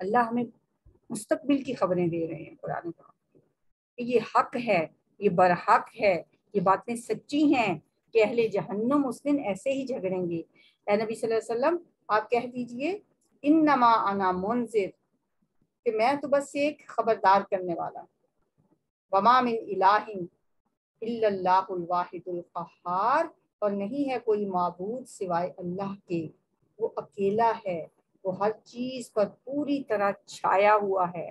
اللہ ہمیں مستقبل کی خبریں دے رہے ہیں قرآن پاک کہ یہ حق ہے، یہ برحق ہے، یہ باتیں سچی ہیں کہ اہل جہنم اس دن ایسے ہی جھگڑیں گے۔ اے نبی صلی اللہ علیہ وسلم آپ کہہ دیجئے انما انا منذر، کہ میں تو بس ایک خبردار کرنے والا، وما من الہ الا اللہ الواحد القہار، اور نہیں ہے کوئی معبود سوائے اللہ کے، وہ اکیلا ہے، وہ ہر چیز پر پوری طرح چھایا ہوا ہے،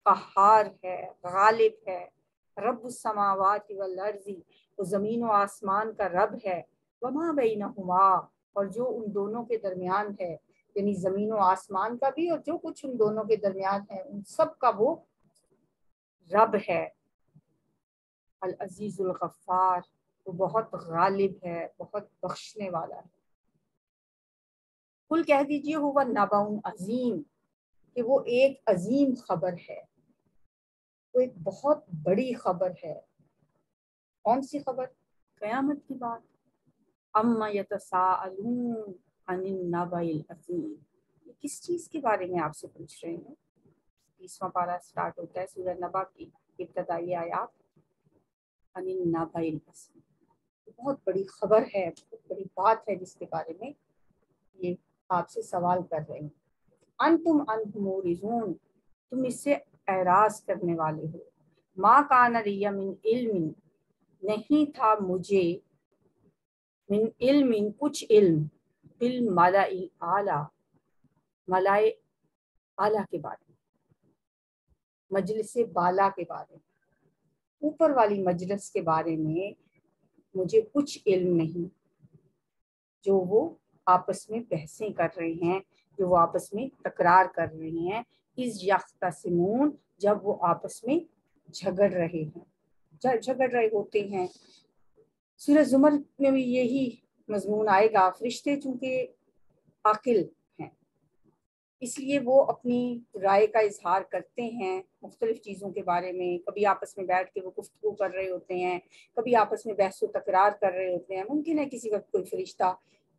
قہار ہے، غالب ہے، رب السماوات والارض، وہ زمین و آسمان کا رب ہے، وما بینہما، اور جو ان دونوں کے درمیان ہے، یعنی زمین و آسمان کا بھی اور جو کچھ ان دونوں کے درمیان ہے ان سب کا وہ رب ہے، العزیز الغفار، وہ بہت غالب ہے، بہت بخشنے والا ہے۔ قل کہہ دیجئے ہوا نبأ عظیم، کہ وہ ایک عظیم خبر ہے، وہ ایک بہت بڑی خبر ہے۔ کون سی خبر؟ قیامت کی بات۔ اما یتساءلون عن النبأ العظیم، یہ کس چیز کے بارے میں آپ سے پوچھ رہے ہیں؟ 20واں پارہ سٹارٹ ہوتا ہے سورہ نبأ کی ابتدائی آیات، عن النبأ العظیم، بہت بڑی خبر ہے، بہت بڑی بات ہے جس کے بارے میں یہ آپ سے سوال کر رہے ہیں۔ انتم عنہ معرضون، تم اس سے اعراض کرنے والے ہو۔ ما کان لی من علم، نہیں تھا مجھے من علم کچھ علم، بالملأ الاعلی، ملائے اعلیٰ کے بارے میں، مجلس بالا کے بارے میں، اوپر والی مجلس کے بارے میں مجھے کچھ علم نہیں، جو وہ آپس میں بحثیں کر رہے ہیں، جو وہ آپس میں تکرار کر رہے ہیں، اس یختصمون، جب وہ آپس میں جھگڑ رہے ہیں، جھگڑ رہے ہوتے ہیں۔ سورہ زمر میں بھی یہی مضمون آئے گا۔ فرشتے چونکہ عاقل ہیں اس لیے وہ اپنی رائے کا اظہار کرتے ہیں مختلف چیزوں کے بارے میں، کبھی آپس میں بیٹھ کے وہ گفتگو کر رہے ہوتے ہیں، کبھی آپس میں بحث و تکرار کر رہے ہوتے ہیں۔ ممکن ہے کسی وقت کوئی فرشتہ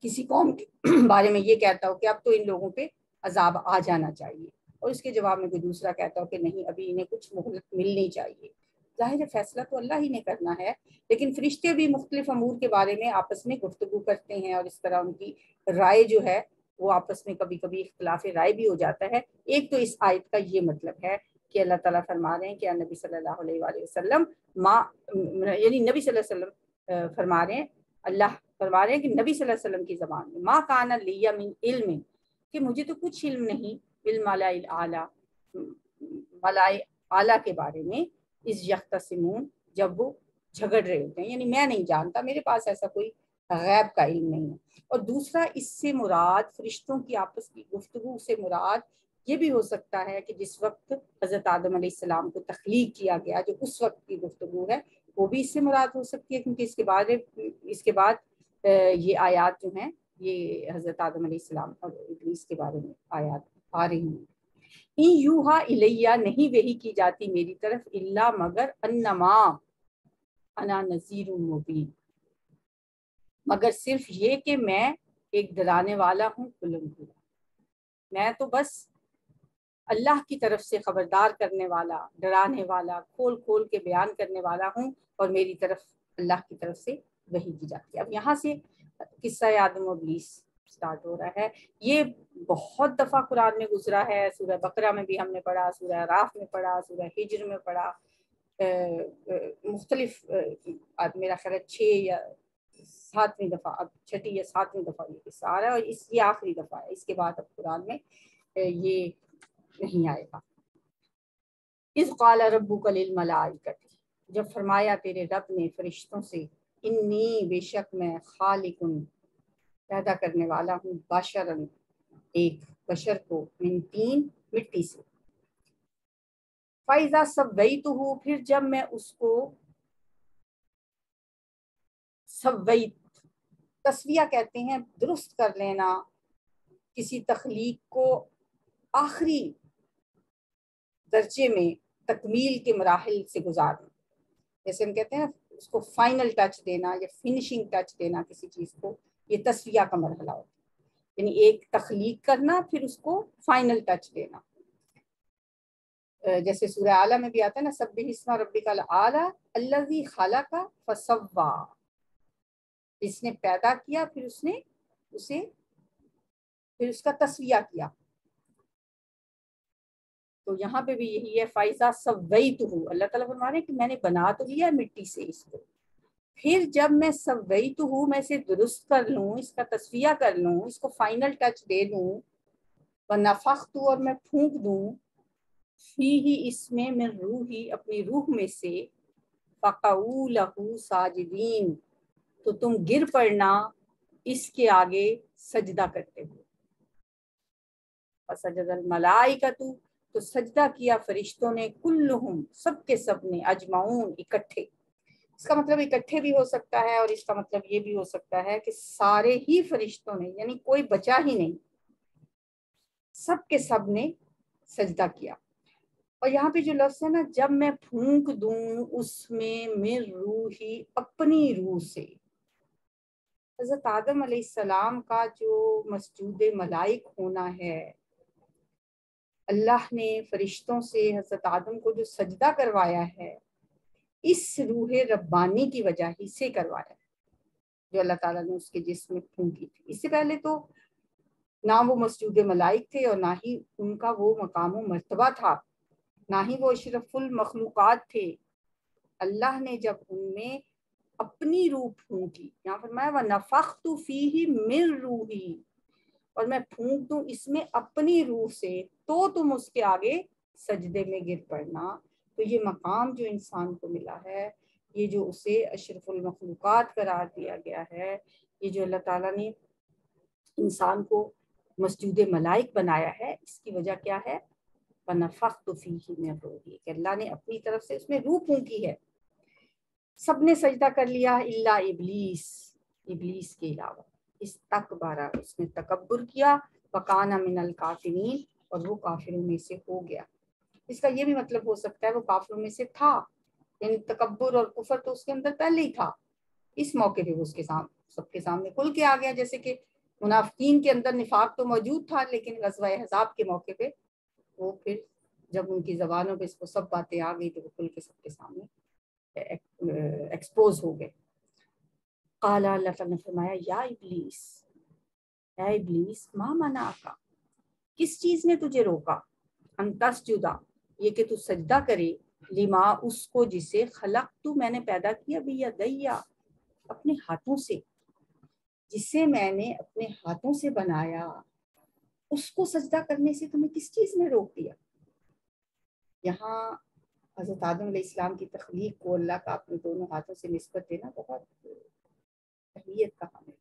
کسی قوم کے بارے میں یہ کہتا ہو کہ اب تو ان لوگوں پہ عذاب آ جانا چاہیے، اور اس کے جواب میں کوئی دوسرا کہتا ہو کہ نہیں، ابھی انہیں کچھ مہلت ملنی چاہیے۔ ظاہر ہے فیصلہ تو اللہ ہی نے کرنا ہے، لیکن فرشتے بھی مختلف امور کے بارے میں آپس میں گفتگو کرتے ہیں، اور اس طرح ان کی رائے جو ہے وہ آپس میں کبھی کبھی اختلاف رائے بھی ہو جاتا ہے۔ ایک تو اس آیت کا یہ مطلب ہے کہ اللہ تعالیٰ فرما رہے ہیں کہ نبی صلی اللہ علیہ وآلہ وسلم یعنی نبی صلی اللہ علیہ وسلم فرما رہے ہیں، اللہ فرما رہے ہیں کہ نبی صلی اللہ علیہ وسلم کی زبان میں ما کان لی من علم، کہ مجھے تو کچھ علم نہیں، بالملأ الاعلی، ملائے اعلیٰ کے بارے میں، اس یختصمون، جب وہ جھگڑ رہے ہوتے ہیں، یعنی میں نہیں جانتا، میرے پاس ایسا کوئی غیب کا علم نہیں ہے۔ اور دوسرا اس سے مراد فرشتوں کی آپس کی گفتگو سے مراد یہ بھی ہو سکتا ہے کہ جس وقت حضرت آدم علیہ السلام کو تخلیق کیا گیا، جو اس وقت کی گفتگو ہے وہ بھی اس سے مراد ہو سکتی ہے، کیونکہ اس کے بعد یہ آیات جو ہیں یہ حضرت آدم علیہ السلام اور ابلیس کے بارے میں آیات آ رہی ہیں۔ این یوہا الیہ، نہیں وحی کی جاتی میری طرف، الا مگر انما انا نذیر مبین، مگر صرف یہ کہ میں ایک ڈرانے والا ہوں کھلم کھلا، میں تو بس اللہ کی طرف سے خبردار کرنے والا، ڈرانے والا، کھول کھول کے بیان کرنے والا ہوں، اور میری طرف اللہ کی طرف سے وحی کی جاتی ہے۔ اب یہاں سے قصہ آدم و ابلیس سٹارٹ ہو رہا ہے۔ یہ بہت دفعہ قرآن میں گزرا ہے، سورہ بقرہ میں بھی ہم نے پڑھا، سورہ اعراف میں پڑھا، سورہ ہجر میں پڑھا، مختلف میرا خیال ہے 6 یا 7ویں دفعہ، اب 6 یا 7ویں دفعہ یہ قصہ آ رہا ہے، اور یہ آخری دفعہ ہے، اس کے بعد اب قرآن میں یہ نہیں آئے گا۔ اذ قال ربک للملائکۃ، جب فرمایا تیرے رب نے فرشتوں سے، انی بے شک میں خالق پیدا کرنے والا ہوں، بشرن ایک بشر کو، من طین مٹی سے، فَإِذَا سَوَّيْتُهُ، پھر جب میں اس کو سویت، تسویہ کہتے ہیں درست کر لینا، کسی تخلیق کو آخری درجے میں تکمیل کے مراحل سے گزارنا، جیسے ہم کہتے ہیں اس کو فائنل ٹچ دینا یا فنشنگ ٹچ دینا کسی چیز کو، یہ تسویہ کا مرحلہ ہوتا ہے، یعنی ایک تخلیق کرنا پھر اس کو فائنل ٹچ دینا۔ جیسے سورہ اعلیٰ میں بھی آتا ہے نا، سبح اسم ربک الاعلیٰ الذی خلق فسوی، اس نے پیدا کیا پھر اس نے اسے پھر اس کا تسویہ کیا. تو یہاں پہ بھی یہی ہے، فائزہ سویتہ، اللہ تعالیٰ فرما رہے ہیں کہ میں نے بنا تو لیا مٹی سے اس کو، پھر جب میں سویتہ، میں اسے درست کر لوں، اس کا تسویہ کر لوں، اس کو فائنل ٹچ دے دوں، ونفخت، اور میں پھونک دوں، فیہ، اس میں، من روحی، اپنی روح میں سے، فقعوا لہ ساجدین، تو تم گر پڑنا اس کے آگے سجدہ کرتے ہوئے. فسجد الملائکۃ، تو سجدہ کیا فرشتوں نے، کلہم، سب کے سب نے، اجمعون، اکٹھے. اس کا مطلب اکٹھے بھی ہو سکتا ہے، اور اس کا مطلب یہ بھی ہو سکتا ہے کہ سارے ہی فرشتوں نے، یعنی کوئی بچا ہی نہیں، سب کے سب نے سجدہ کیا. اور یہاں پہ جو لفظ ہے نا، جب میں پھونک دوں اس میں، من روحی، اپنی روح سے. حضرت آدم علیہ السلام کا جو مسجود ملائک ہونا ہے، اللہ نے فرشتوں سے حضرت آدم کو جو سجدہ کروایا ہے، اس روح ربانی کی وجہ ہی سے کروایا ہے، جو اللہ تعالیٰ نے اس کے جسم میں پھونکی تھی. اس سے پہلے تو نہ وہ مسجود ملائک تھے، اور نہ ہی ان کا وہ مقام و مرتبہ تھا، نہ ہی وہ اشرف المخلوقات تھے. اللہ نے جب ان میں اپنی روح پھونکی، یہاں فرمایا وَنَفَخْتُ فِيهِ مِن روحی، اور میں پھونک دوں اس میں اپنی روح سے، تو تم اس کے آگے سجدے میں گر پڑنا. تو یہ مقام جو انسان کو ملا ہے، یہ جو اسے اشرف المخلوقات قرار دیا گیا ہے، یہ جو اللہ تعالیٰ نے انسان کو مسجود ملائک بنایا ہے، اس کی وجہ کیا ہے؟ وَنَفَخْتُ فِيهِ مِن روحی، کہ اللہ نے اپنی طرف سے اس میں روح پھونکی ہے. سب نے سجدہ کر لیا الا ابلیس، ابلیس کے علاوہ. استکبارہ، اس نے تکبر کیا، وکان من الکافرین، اور وہ کافروں میں سے ہو گیا. اس کا یہ بھی مطلب ہو سکتا ہے وہ کافروں میں سے تھا، یعنی تکبر اور کفر تو اس کے اندر پہلے ہی تھا، اس موقع پہ وہ اس کے سامنے، سب کے سامنے کھل کے آ گیا. جیسے کہ منافقین کے اندر نفاق تو موجود تھا، لیکن غزوہ احزاب کے موقع پہ وہ پھر جب ان کی زبانوں پہ اس کو سب باتیں آ گئی تو وہ کھل کے سب کے سامنے ایکسپوز ہو گئے. قال، اللہ تعالیٰ نے فرمایا، یا ابلیس، اے ابلیس، ما منعک، کس چیز نے تجھے روکا، ان تسجدا، یہ کہ تو سجدہ کرے، لما، اس کو جسے، خلقت، میں نے پیدا کیا، بیدیا، اپنے ہاتھوں سے، جسے میں نے اپنے ہاتھوں سے بنایا، اس کو سجدہ کرنے سے تمہیں کس چیز نے روک دیا. یہاں حضرت آدم علیہ السلام کی تخلیق کو اللہ کا اپنے دونوں ہاتھوں سے نسبت دینا بہت اہمیت کا حامل ہے.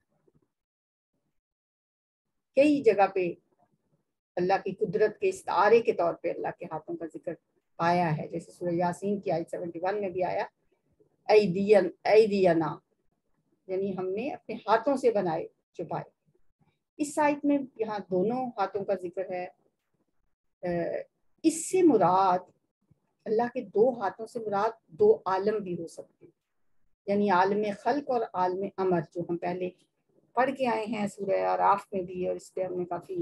کئی جگہ پہ اللہ کی قدرت کے استعارے کے طور پہ اللہ کے ہاتھوں کا ذکر آیا ہے، جیسے سورہ یاسین کی آیت 71 میں بھی آیا، ایدینا، یعنی ہم نے اپنے ہاتھوں سے بنائے، چھپائے. اس آیت میں یہاں دونوں ہاتھوں کا ذکر ہے. اس سے مراد، اللہ کے دو ہاتھوں سے مراد دو عالم بھی ہو سکتے ہیں، یعنی عالم خلق اور عالم امر، جو ہم پہلے پڑھ کے آئے ہیں سورہ اعراف میں بھی، اور اس پہ ہم نے کافی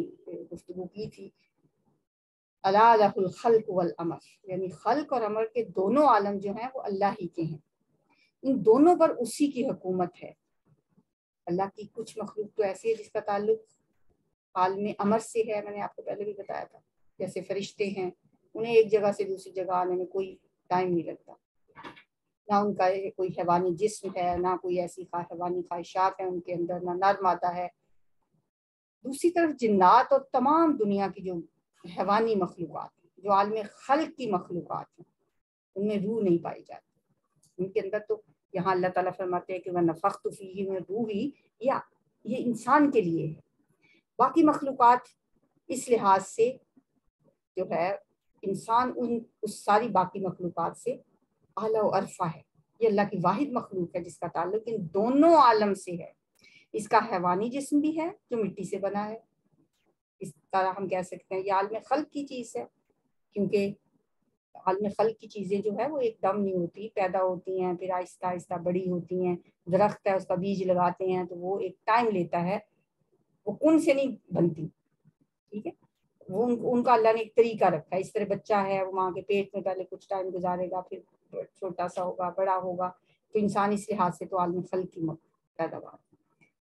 گفتگو کی تھی. الا لہ الخلق والامر، یعنی خلق اور امر کے دونوں عالم جو ہیں وہ اللہ ہی کے ہیں، ان دونوں پر اسی کی حکومت ہے. اللہ کی کچھ مخلوق تو ایسی ہے جس کا تعلق عالم امر سے ہے، میں نے آپ کو پہلے بھی بتایا تھا، جیسے فرشتے ہیں، انہیں ایک جگہ سے دوسری جگہ آنے میں کوئی ٹائم نہیں لگتا، نہ ان کا کوئی حیوانی جسم ہے، نہ کوئی ایسی حیوانی خواہشات ہیں ان کے اندر، نہ نر مادہ ہے. دوسری طرف جنات اور تمام دنیا کی جو حیوانی مخلوقات ہیں، جو عالم خلق کی مخلوقات ہیں، ان میں روح نہیں پائی جاتی ان کے اندر. تو یہاں اللہ تعالیٰ فرماتے ہیں کہ وَنَفَخْتُ فِيهِ مِن رُوحِی، یا یہ انسان کے لیے ہے. باقی مخلوقات اس لحاظ سے جو ہے، انسان اس ساری باقی مخلوقات سے اعلیٰ و ارفع ہے. یہ اللہ کی واحد مخلوق ہے جس کا تعلق ان دونوں عالم سے ہے. اس کا حیوانی جسم بھی ہے جو مٹی سے بنا ہے، اس طرح ہم کہہ سکتے ہیں یہ عالم خلق کی چیز ہے، کیونکہ عالم خلق کی چیزیں جو ہے وہ ایک دم نہیں ہوتی، پیدا ہوتی ہیں، پھر آہستہ آہستہ بڑی ہوتی ہیں. درخت ہے، اس کا بیج لگاتے ہیں تو وہ ایک ٹائم لیتا ہے، وہ کن سے نہیں بنتی. ٹھیک ہے، وہ ان کا اللہ نے ایک طریقہ رکھا ہے. اس طرح بچہ ہے وہ ماں کے پیٹ میں پہلے کچھ ٹائم گزارے گا، پھر چھوٹا سا ہوگا، بڑا ہوگا. تو انسان اس لحاظ سے تو عالم خلق کی پیداوار،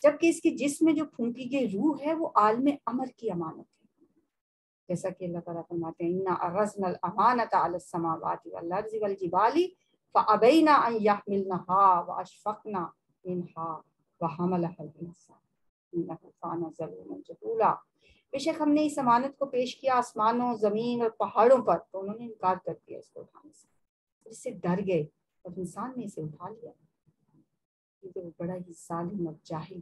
جبکہ اس کے جسم میں جو پھونکی گئی روح ہے وہ عالم امر کی امانت ہے. جیسا کہ اللہ تعالیٰ فرماتے ہیں اِنَّا عَرَضْنَا الْأَمَانَةَ عَلَى السَّمَاوَاتِ وَالْأَرْضِ وَالْجِبَالِ فَأَبَيْنَ أَن يَحْمِلْنَهَا وَأَشْفَقْنَ مِنْهَا وَحَمَلَهَا الْإِنسَانُ إِنَّهُ كَانَ ظَلُومًا جَهُولًا. بے شک ہم نے اس امانت کو پیش کیا آسمانوں، زمین اور پہاڑوں پر، تو انہوں نے انکار کر دیا اس کو اٹھانے سے، اس سے ڈر گئے اور انسان نے اسے اٹھا لیا کیونکہ وہ بڑا ہی ظالم اور جاہل.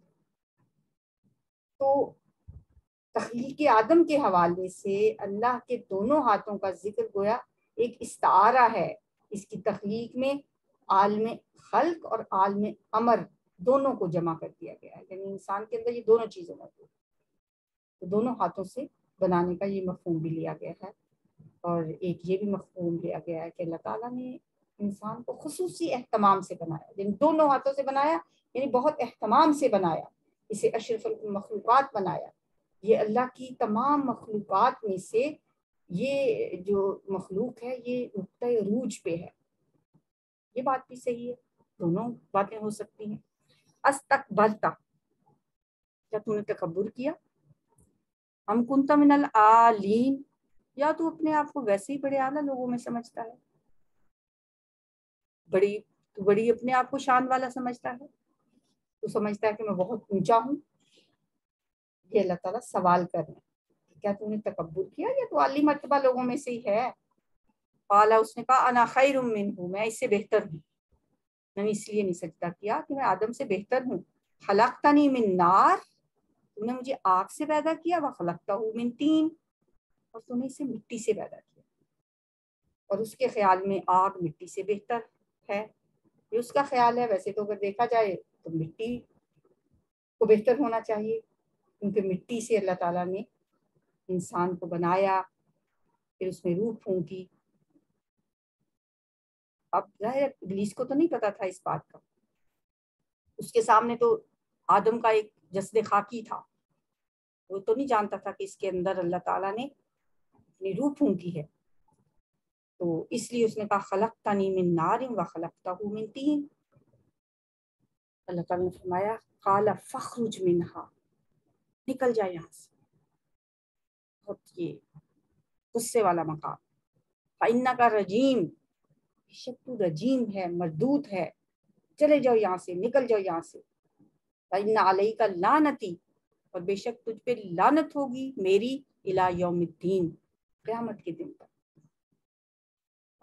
تو تخلیق آدم کے حوالے سے اللہ کے دونوں ہاتھوں کا ذکر گویا ایک استعارہ ہے. اس کی تخلیق میں عالم خلق اور عالم امر دونوں کو جمع کر دیا گیا ہے، یعنی انسان کے اندر یہ دونوں چیزیں موجود ہیں. تو دونوں ہاتھوں سے بنانے کا یہ مفہوم بھی لیا گیا ہے. اور ایک یہ بھی مفہوم لیا گیا ہے کہ اللہ تعالیٰ نے انسان کو خصوصی اہتمام سے بنایا، یعنی دونوں ہاتھوں سے بنایا، یعنی بہت اہتمام سے بنایا، اسے اشرف المخلوقات بنایا. یہ اللہ کی تمام مخلوقات میں سے یہ جو مخلوق ہے یہ نقطۂ عروج پہ ہے. یہ بات بھی صحیح ہے، دونوں باتیں ہو سکتی ہیں. استکبرتا، کیا تم نے تکبر کیا؟ ام کنت من العالین، یا تو اپنے آپ کو ویسے ہی بڑے اعلیٰ لوگوں میں سمجھتا ہے، بڑی اپنے آپ کو شان والا سمجھتا ہے، تو سمجھتا ہے کہ میں بہت اونچا ہوں. یہ اللہ تعالیٰ سوال کر رہے ہیں کیا تم نے تکبر کیا؟ یا تو عالی مرتبہ لوگوں میں سے ہی ہے. قال، اس نے کہا انا خیر منہ، میں اس سے بہتر ہوں. میں نے اس لیے نہیں سجدہ کیا کہ میں آدم سے بہتر ہوں. خلقتنی من نار، تم نے مجھے آگ سے پیدا کیا، وخلقتہ من طین، اور تم نے اسے مٹی سے پیدا کیا. اور اس کے خیال میں آگ مٹی سے بہتر ہے، یہ اس کا خیال ہے. ویسے تو اگر دیکھا جائے تو مٹی کو بہتر ہونا چاہیے، کیونکہ مٹی سے اللہ تعالیٰ نے انسان کو بنایا، پھر اس میں روح پھونکی. اب ظاہر ابلیس کو تو نہیں پتا تھا اس بات کا، اس کے سامنے تو آدم کا ایک جسد خاکی تھا، وہ تو نہیں جانتا تھا کہ اس کے اندر اللہ تعالیٰ نے اپنی روح پھونکی ہے. تو اس لیے اس نے کہا خلقتنی من نار وخلقتہ من طین. اللہ تعالیٰ نے فرمایا قال فاخرج منہا، نکل جائے یہاں سے. بہت یہ غصے والا مقام. فإنک رجیم، بے شک تو رجیم ہے، مردود ہے، چلے جاؤ یہاں سے، نکل جاؤ یہاں سے. فإن علیک لعنتی، اور بے شک تجھ پہ لعنت ہوگی میری، الی یوم الدین، قیامت کے دن تک.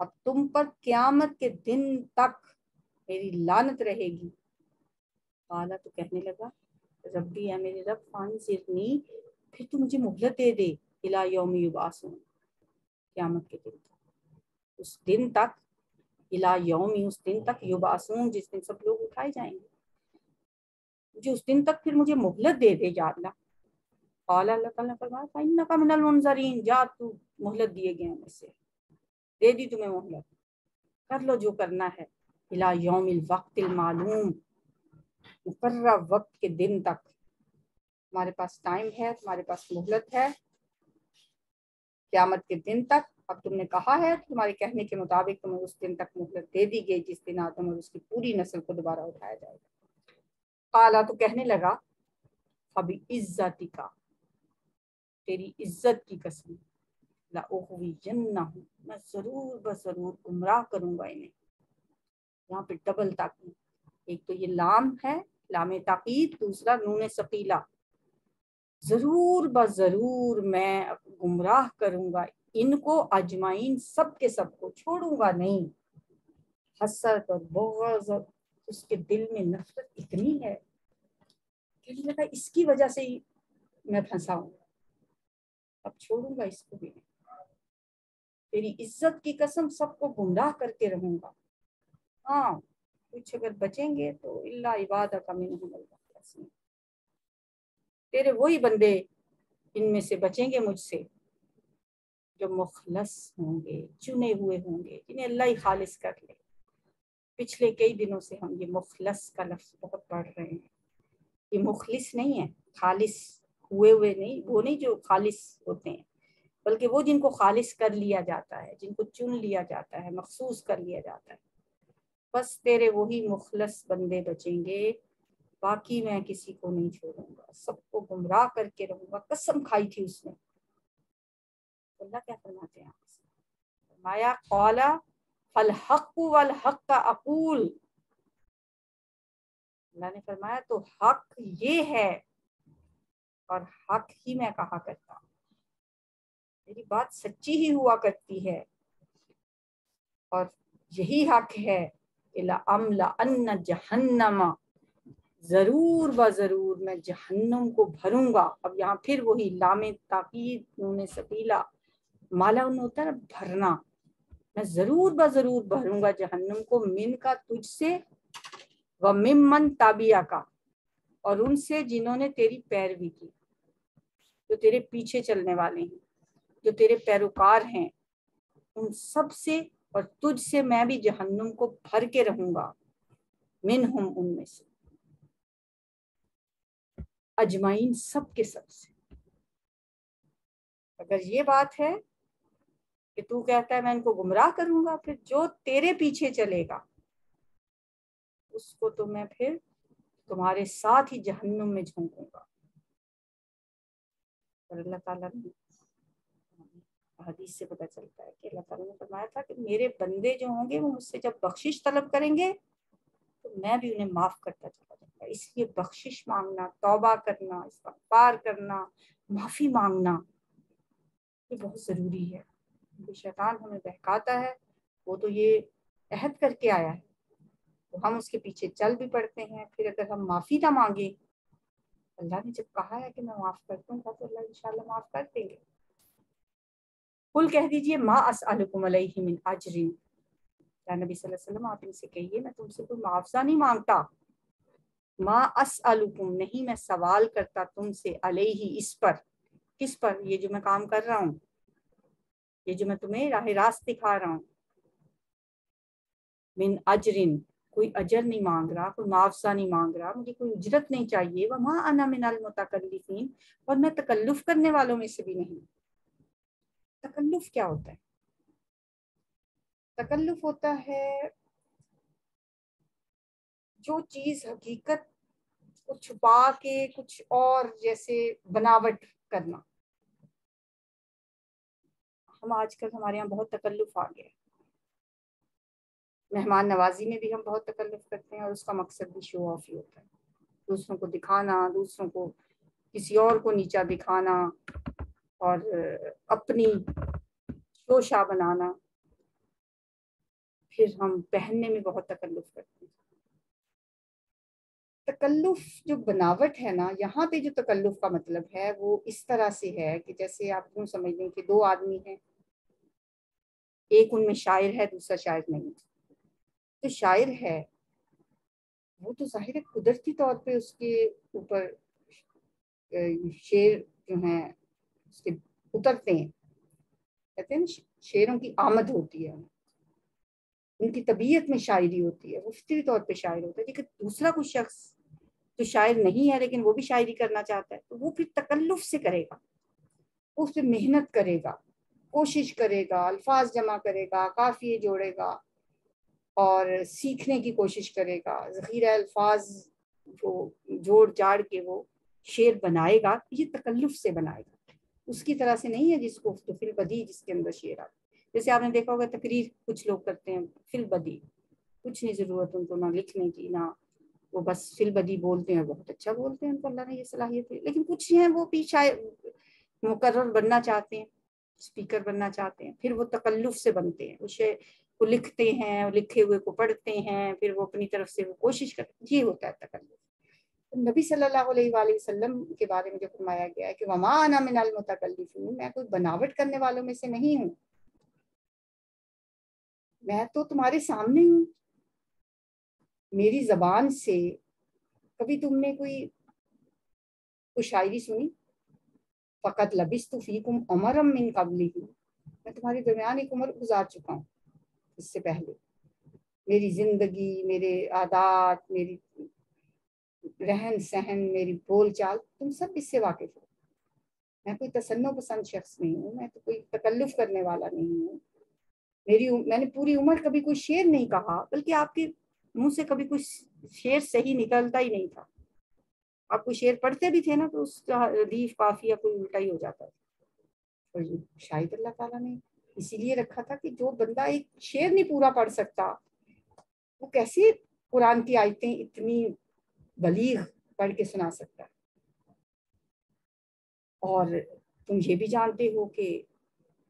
اب تم پر قیامت کے دن تک میری لعنت رہے گی. قالا، تو کہنے لگا ربی، ہے میرے رب، فانظرنی، پھر تو مجھے مہلت دے دے، الی یوم یبعثون، قیامت کے دن تک، اس دن تک، الی یوم، اس دن تک، یبعثون، جس دن سب لوگ اٹھائے جائیں گے، مجھے اس دن تک پھر مجھے مہلت دے دے یا اللہ. قال، اللہ تعالیٰ نے فرمایا فإنک من المنظرین، جا تو مہلت دیے گئے ہیں، میں سے دے دی تمہیں مہلت، کر لو جو کرنا ہے. الی یوم الوقت المعلوم، مقررہ وقت کے دن تک تمہارے پاس ٹائم ہے، تمہارے پاس مہلت ہے قیامت کے دن تک. اب تم نے کہا ہے، تمہارے کہنے کے مطابق تمہیں اس دن تک مہلت دے دی گئی جس دن آدم اور اس کی پوری نسل کو دوبارہ اٹھایا جائے گا. قالا، تو کہنے لگا فبعزتک، تیری عزت کی قسم، لأغوینہم، میں ضرور بضرور گمراہ کروں گا انہیں. یہاں پہ ڈبل تاکید، ایک تو یہ لام ہے، لام تاکید، دوسرا نون ثقیلہ، ضرور بضرور میں گمراہ کروں گا ان کو، اجمعین، سب کے سب کو، چھوڑوں گا نہیں. حسرت اور بغض، اس کے دل میں نفرت اتنی ہے، کہنے لگا اس کی وجہ سے ہی میں پھنسا ہوں، اب چھوڑوں گا اس کو بھی نہیں. تیری عزت کی قسم سب کو گمراہ کر کے رہوں گا. ہاں کچھ اگر بچیں گے تو الا عبادک منہم المخلصین، تیرے وہی بندے ان میں سے بچیں گے مجھ سے جو مخلص ہوں گے، چنے ہوئے ہوں گے، جنہیں اللہ ہی خالص کر لے. پچھلے کئی دنوں سے ہم یہ مخلص کا لفظ بہت پڑھ رہے ہیں. یہ مخلص نہیں ہے، خالص ہوئے نہیں، وہ نہیں جو خالص ہوتے ہیں. بلکہ وہ جن کو خالص کر لیا جاتا ہے، جن کو چن لیا جاتا ہے، مخصوص کر لیا جاتا ہے، بس تیرے وہی مخلص بندے بچیں گے، باقی میں کسی کو نہیں چھوڑوں گا، سب کو گمراہ کر کے رہوں گا۔ قسم کھائی تھی اس نے۔ اللہ کیا فرماتے ہیں؟ فرمایا قال فالحق والحق اقول، اللہ نے فرمایا تو حق یہ ہے اور حق ہی میں کہا کرتا ہوں، میری بات سچی ہی ہوا کرتی ہے اور یہی حق ہے کہ لَأَمْلَأَنَّ جہنم، ضرور ضرور میں جہنم کو بھروں گا۔ اب یہاں پھر وہی لام تاکید نون ثقیلہ، مالا ان ہوتا ہے بھرنا، میں ضرور بھروں گا جہنم کو، من کا تجھ سے، وممن تابعہ کا، اور ان سے جنہوں نے تیری پیروی کی، جو تیرے پیچھے چلنے والے ہیں، جو تیرے پیروکار ہیں، ان سب سے اور تجھ سے میں بھی جہنم کو بھر کے رہوں گا، منہم، ان میں سے، اجمعین، سب کے سب سے۔ اگر یہ بات ہے کہ تو کہتا ہے میں ان کو گمراہ کروں گا، پھر جو تیرے پیچھے چلے گا اس کو تو میں پھر تمہارے ساتھ ہی جہنم میں جھونکوں گا۔ اور اللہ تعالیٰ نے حدیث سے پتہ چلتا ہے کہ اللہ تعالیٰ نے فرمایا تھا کہ میرے بندے جو ہوں گے وہ مجھ سے جب بخشش طلب کریں گے تو میں بھی انہیں معاف کرتا چلا جاؤں گا۔ اس لیے بخشش مانگنا، توبہ کرنا، استغفار کرنا، معافی مانگنا، یہ بہت ضروری ہے۔ شیطان ہمیں بہکاتا ہے، وہ تو یہ عہد کر کے آیا ہے تو ہم اس کے پیچھے چل بھی پڑتے ہیں، پھر اگر ہم معافی نہ مانگیں، اللہ نے جب کہا ہے کہ میں معاف کرتا ہوں تو اللہ انشاءاللہ معاف کر دیں گے۔ قل کہہ دیجئے ما اسألکم علیہ من اجر، یا نبی صلی اللہ علیہ وسلم آپ ان سے کہیے میں تم سے کوئی معاوضہ نہیں مانگتا، ما اسألکم، نہیں میں سوال کرتا تم سے، علیہ، اس پر، کس پر؟ یہ جو میں کام کر رہا ہوں، یہ جو میں تمہیں راہ راست دکھا رہا ہوں، من اجرن، کوئی اجر نہیں مانگ رہا، کوئی معاوضہ نہیں مانگ رہا، مجھے کوئی اجرت نہیں چاہیے، وما انا من المتکلفین، اور میں تکلف کرنے والوں میں سے بھی نہیں۔ تکلف کیا ہوتا ہے؟ تکلف ہوتا ہے جو چیز حقیقت کو چھپا کے کچھ اور جیسے بناوٹ کرنا۔ ہم آج کل ہمارے یہاں بہت تکلف آ گیا ہے، مہمان نوازی میں بھی ہم بہت تکلف کرتے ہیں اور اس کا مقصد بھی شو آف ہی ہوتا ہے، دوسروں کو دکھانا، دوسروں کو کسی اور کو نیچا دکھانا اور اپنی شوشا بنانا۔ پھر ہم پہننے میں بہت تکلف کرتے ہیں۔ تکلف جو بناوٹ ہے نا، یہاں پہ جو تکلف کا مطلب ہے وہ اس طرح سے ہے کہ جیسے آپ یوں سمجھ لیں کہ دو آدمی ہیں، ایک ان میں شاعر ہے، دوسرا شاعر نہیں۔ تو شاعر ہے وہ تو ظاہر ہے قدرتی طور پہ اس کے اوپر شعر جو ہیں اس کے اترتے ہیں، کہتے ہیں نا شعروں کی آمد ہوتی ہے، ان کی طبیعت میں شاعری ہوتی ہے، وہ فطری طور پہ شاعر ہوتا ہے۔ لیکن دوسرا کوئی شخص جو شاعر نہیں ہے لیکن وہ بھی شاعری کرنا چاہتا ہے تو وہ پھر تکلف سے کرے گا، وہ اس پہ محنت کرے گا، کوشش کرے گا، الفاظ جمع کرے گا، قافیے جوڑے گا اور سیکھنے کی کوشش کرے گا، ذخیرہ الفاظ جو جوڑ جاڑ کے وہ شعر بنائے گا، یہ تکلف سے بنائے گا، اس کی طرح سے نہیں ہے جس کو فی البدیہہ جس کے اندر شعر آتا ہے۔ جیسے آپ نے دیکھا ہوگا تقریر کچھ لوگ کرتے ہیں فی البدیہہ، کچھ نہیں ضرورت ان کو نہ لکھنے کی، نہ وہ بس فی البدیہہ بولتے ہیں، بہت اچھا بولتے ہیں، ان کو اللہ نے یہ صلاحیت ہے۔ لیکن کچھ ہیں وہ بھی شاید مقرر بننا چاہتے ہیں، اسپیکر بننا چاہتے ہیں، پھر وہ تکلف سے بنتے ہیں، اسے وہ لکھتے ہیں، لکھے ہوئے کو پڑھتے ہیں، پھر وہ اپنی طرف سے وہ کوشش کرتے ہیں، یہ ہوتا ہے تکلف۔ نبی صلی اللہ علیہ وآلہ وسلم کے بارے میں جو فرمایا گیا ہے کہ وما انا من المتکلفین، میں کوئی بناوٹ کرنے والوں میں سے نہیں ہوں، میں تو تمہارے سامنے ہوں، میری زبان سے کبھی تم نے کوئی شاعری سنی؟ فقط لبثت فیکم عمرا من قبلہ، میں تمہارے درمیان ایک عمر گزار چکا ہوں اس سے پہلے، میری زندگی، میرے عادات، میری رہن سہن، میری بول چال، تم سب اس سے واقف ہو۔ میں کوئی تسنع پسند شخص نہیں ہوں، میں تو کوئی تکلف کرنے والا نہیں ہوں. میں نے پوری عمر کبھی کوئی شعر نہیں کہا، بلکہ آپ کے منہ سے کبھی کوئی شعر صحیح نکلتا ہی نہیں تھا. آپ کوئی شعر پڑھتے بھی تھے نا تو اس کا ردیف قافیہ کوئی الٹا ہی ہو جاتا تھا. اور شاید اللہ تعالیٰ نے اسی لیے رکھا تھا کہ جو بندہ ایک شعر نہیں پورا پڑھ سکتا وہ کیسے قرآن کی آیتیں اتنی بلیغ پڑھ کے سنا سکتا ہے. اور تم یہ بھی جانتے ہو کہ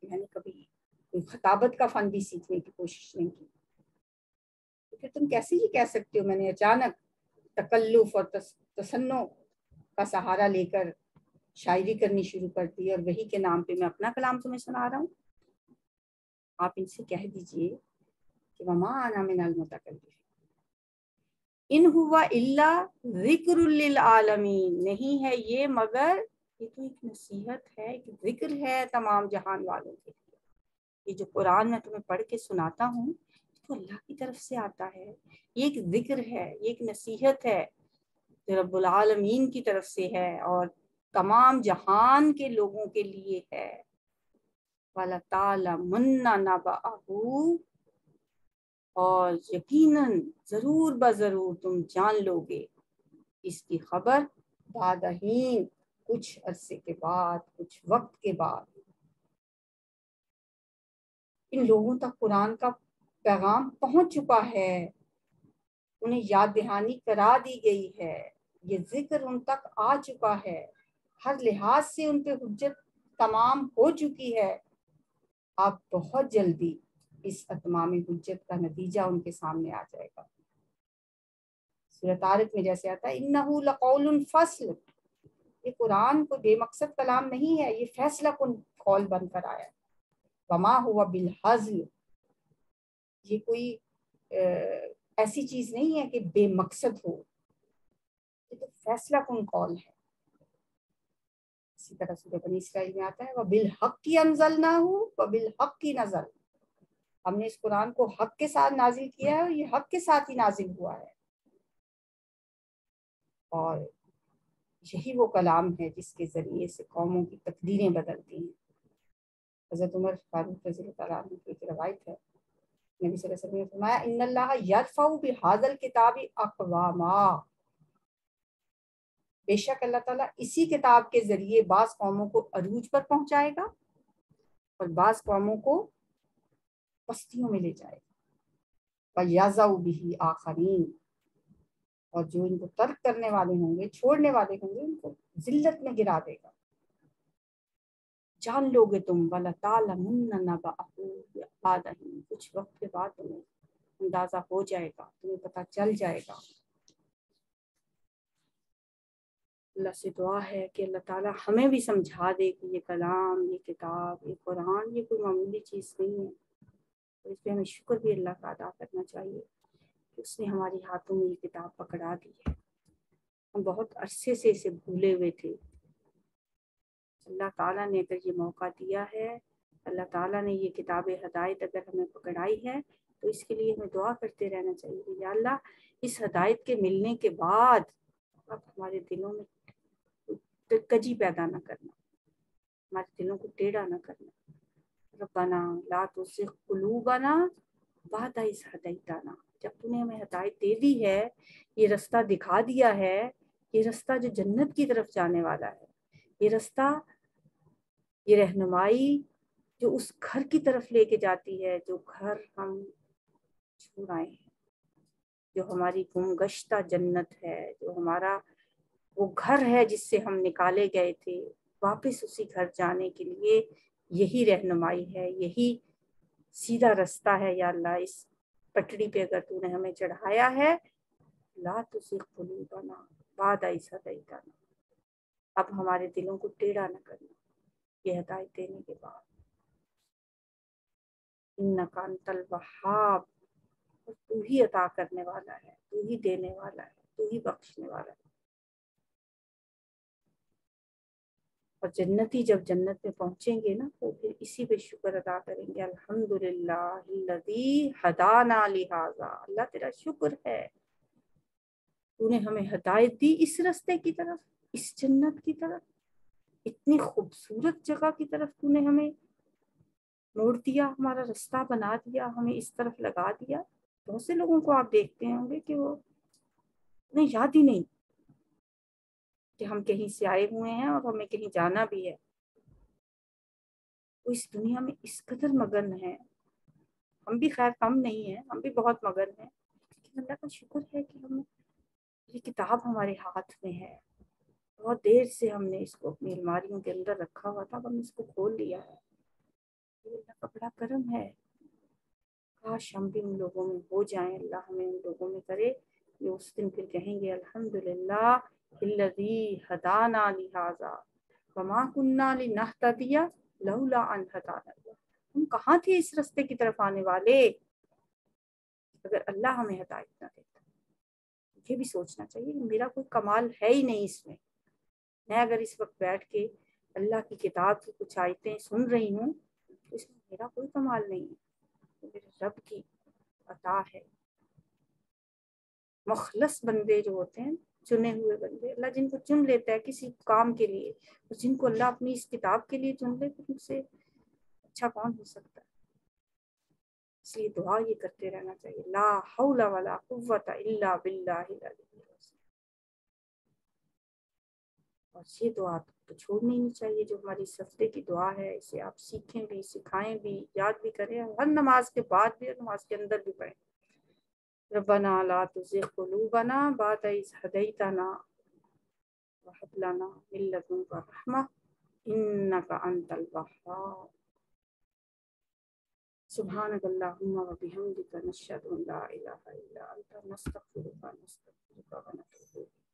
میں نے کبھی کوئی خطابت کا فن بھی سیکھنے کی کوشش نہیں کی. تو پھر تم کیسے یہ کہہ سکتے ہو میں نے اچانک تکلف اور تسنع کا سہارا لے کر شاعری کرنی شروع کر دی اور وہی کے نام پہ میں اپنا کلام تمہیں سنا رہا ہوں. آپ ان سے کہہ دیجئے کہ وما انا من المتکلفین ان ہوا الا ذکر للعالمین، نہیں ہے یہ مگر یہ تو ایک نصیحت ہے، ایک ذکر ہے تمام جہان والوں کے لیے. یہ جو قرآن میں تمہیں پڑھ کے سناتا ہوں تو اللہ کی طرف سے آتا ہے، یہ ایک ذکر ہے، یہ ایک نصیحت ہے جو رب العالمین کی طرف سے ہے اور تمام جہان کے لوگوں کے لیے ہے. وَلَتَعْلَمُنَّ نَبَأَهُ، اور یقیناً ضرور بضرور تم جان لو گے اس کی خبر بعد حین، کچھ عرصے کے بعد، کچھ وقت کے بعد. ان لوگوں تک قرآن کا پیغام پہنچ چکا ہے، انہیں یاد دہانی کرا دی گئی ہے، یہ ذکر ان تک آ چکا ہے، ہر لحاظ سے ان پہ حجت تمام ہو چکی ہے. آپ بہت جلدی اس اتمام حجت کا نتیجہ ان کے سامنے آ جائے گا. سورۃ طارق میں جیسے آتا ہے انہ لقول فصل، یہ قرآن کو بے مقصد کلام نہیں ہے، یہ فیصلہ کن قول بن کر آیا. وما ہوا بالہزل، یہ کوئی ایسی چیز نہیں ہے کہ بے مقصد ہو، یہ تو فیصلہ کن قول ہے. اسی طرح سورۃ بنی اسرائیل میں آتا ہے وبالحق انزلناہ وبالحق نزل، ہم نے اس قرآن کو حق کے ساتھ نازل کیا ہے اور یہ حق کے ساتھ ہی نازل ہوا ہے. اور یہی وہ کلام ہے جس کے ذریعے سے قوموں کی تقدیریں بدلتی ہیں. حضرت عمر فاروق رضی اللہ تعالیٰ عنہ کی ایک روایت ہے، نبی صلی اللہ علیہ وسلم نے فرمایا ان اللہ یرفع بہذا الکتاب اقواما، بے شک اللہ تعالیٰ اسی کتاب کے ذریعے بعض قوموں کو عروج پر پہنچائے گا اور بعض قوموں کو پستیوں میں لے جائے گا. وَيَضَعُ بِهِ آخَرِينَ، اور جو ان کو ترک کرنے والے ہوں گے، چھوڑنے والے ہوں گے، ان کو ذلت میں گرا دے گا. جان لو گے تم وَلَتَعْلَمُنَّ نَبَأَهُ بَعْدَ حِینٍ، کچھ وقت کے بعد تمہیں اندازہ ہو جائے گا، تمہیں پتہ چل جائے گا. اللہ سے دعا ہے کہ اللہ تعالیٰ ہمیں بھی سمجھا دے کہ یہ کلام، یہ کتاب، یہ قرآن، یہ کوئی معمولی چیز نہیں ہے. اور اس پہ ہمیں شکر بھی اللہ کا ادا کرنا چاہیے کہ اس نے ہماری ہاتھوں میں یہ کتاب پکڑا دی ہے. ہم بہت عرصے سے اسے بھولے ہوئے تھے. اللہ تعالیٰ نے اگر یہ موقع دیا ہے، اللہ تعالیٰ نے یہ کتاب ہدایت اگر ہمیں پکڑائی ہے تو اس کے لیے ہمیں دعا کرتے رہنا چاہیے کہ یا اللہ اس ہدایت کے ملنے کے بعد اب ہمارے دلوں میں کجی پیدا نہ کرنا، ہمارے دلوں کو ٹیڑھا نہ کرنا. ربنا لا تزغ قلوبنا بعد اذ ہدیتنا، جب تو نے ہمیں ہدایت دے دی ہے، یہ رستہ دکھا دیا ہے، یہ رستہ جو جنت کی طرف جانے والا ہے، یہ رستہ، یہ رہنمائی جو اس گھر کی طرف لے کے جاتی ہے جو گھر ہم چھوڑ آئے ہیں، جو ہماری گم گشتہ جنت ہے، جو ہمارا وہ گھر ہے جس سے ہم نکالے گئے تھے. واپس اسی گھر جانے کے لیے یہی رہنمائی ہے، یہی سیدھا رستہ ہے. یا اللہ اس پٹڑی پہ اگر تو نے ہمیں چڑھایا ہے، لا تزغ قلوبنا بعد اذ ہدیتنا، اب ہمارے دلوں کو ٹیڑھا نہ کرنا یہ ہدایت دینے کے بعد. انک انت الوہاب، اور تو ہی عطا کرنے والا ہے، تو ہی دینے والا ہے، تو ہی بخشنے والا ہے. اور جنتی جب جنت میں پہنچیں گے نا تو پھر اسی پہ شکر ادا کریں گے، الحمدللہ الذی ہدانا لہذا، اللہ تیرا شکر ہے تو نے ہمیں ہدایت دی اس رستے کی طرف، اس جنت کی طرف. اتنی خوبصورت جگہ کی طرف تو نے ہمیں موڑ دیا، ہمارا رستہ بنا دیا، ہمیں اس طرف لگا دیا۔ بہت سے لوگوں کو آپ دیکھتے ہوں گے کہ وہ انہیں یاد ہی نہیں کہ ہم کہیں سے آئے ہوئے ہیں اور ہمیں کہیں جانا بھی ہے۔ وہ اس دنیا میں اس قدر مگن ہے، ہم بھی خیر کم نہیں ہیں، ہم بھی بہت مگن ہیں، لیکن اللہ کا شکر ہے کہ ہم یہ کتاب ہمارے ہاتھ میں ہے۔ بہت دیر سے ہم نے اس کو اپنی الماریوں کے اندر رکھا ہوا تھا، ہم اس کو کھول لیا ہے۔ یہ اللہ کا بڑا کرم ہے۔ کاش ہم بھی ان لوگوں میں ہو جائیں، اللہ ہمیں ان لوگوں میں کرے جو اس دن پھر کہیں گے الحمدللہ الذی ہدانا لہذا وما کنا لنہتدی لولا ان ہدانا اللہ۔ ہم کہاں تھے اس رستے کی طرف آنے والے اگر اللہ ہمیں ہدایت نہ دیتا۔ مجھے بھی سوچنا چاہیے کہ میرا کوئی کمال ہے ہی نہیں اس میں اگر اس وقت بیٹھ کے اللہ کی کتاب کی کچھ آیتیں سن رہی ہوں تو اس میں میرا کوئی کمال نہیں ہے، تو میرے رب کی عطا ہے۔ مخلص بندے جو ہوتے ہیں، چنے ہوئے بندے، اللہ جن کو چن لیتا ہے کسی کام کے لیے، اور جن کو اللہ اپنی اس کتاب کے لیے چن لے تو ان سے اچھا کون ہو سکتا ہے۔ اس لیے دعا یہ کرتے رہنا چاہیے، لا حول ولا قوت الا باللہ العلی العظیم۔ اور یہ دعا تو چھوڑنی نہیں چاہیے، جو ہماری اس ہفتے کی دعا ہے، اسے آپ سیکھیں بھی، سکھائیں بھی، یاد بھی کریں، ہر نماز کے بعد بھی اور نماز کے اندر بھی پڑھیں۔ ربنا لا تزغ قلوبنا بعد إذ هديتنا وهب لنا من لدنك رحمة إنك أنت الوهاب۔ سبحانك اللهم وبحمدك نشهد أن لا إله إلا أنت نستغفرك ونتوب إليك۔